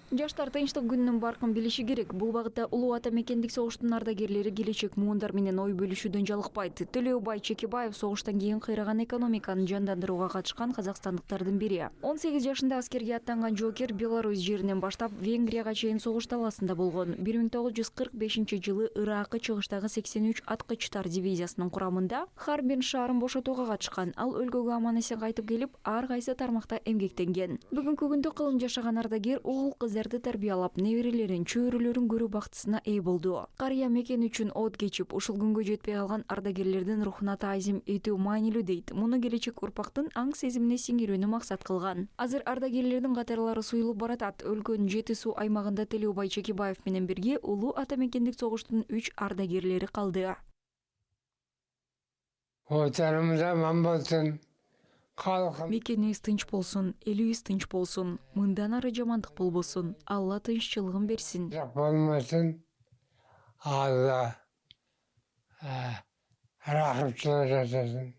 Жаштар тынчтык күнүнүн баркын билиши керек. Бул багытта улуу ата мекендик согуштун ардагерлери келечек муундар менен ой бөлүшүүдөн жалыкпайт. Төлөбай Чекебаев согуштан кийин кыйраган экономиканы жандандырууга катышкан казакстандыктардын бири. 18 жашында аскерге аттанган жоокер Беларусь жеринен баштап Венгрияга чейин согуш таласында болгон. 1945-жылы Иракы чыгыштагы 83 аткычтар дивизиясынын курамында Харбин шаарын бошотууга катышкан. Ал өлкөгө аман-эсен кайтып келип, ар кайсы тармакта эмгектенген. Бүгүнкү күндө кылым жашаган ардагер уул кыздарды тарбиялап, неберелерин, чөйрөлөрүн көрүү бактысына ээ болду. Карыя мекен үчүн от кечип, ушул күнгө жетпей калган ардагерлердин рухуна таазим этүү маанилүү дейт. Муну келечек урпактын аң сезимине сиңирүүнү максат кылган. Азыр ардагерлердин катарлары суюлуп баратат. Өлкөнүн Жети суу аймагында Төлөбай Чекебаев менен бирге улуу ата мекендик согуштун 3 ардагерлери калды. Отарымызда аман болсын. Мекенибиз тынч болсун, элибиз тынч болсун, мындан ары жамандык болбосун. Алла тынччылыгын берсин. Болмасын. Алла рахымчылык жасасын.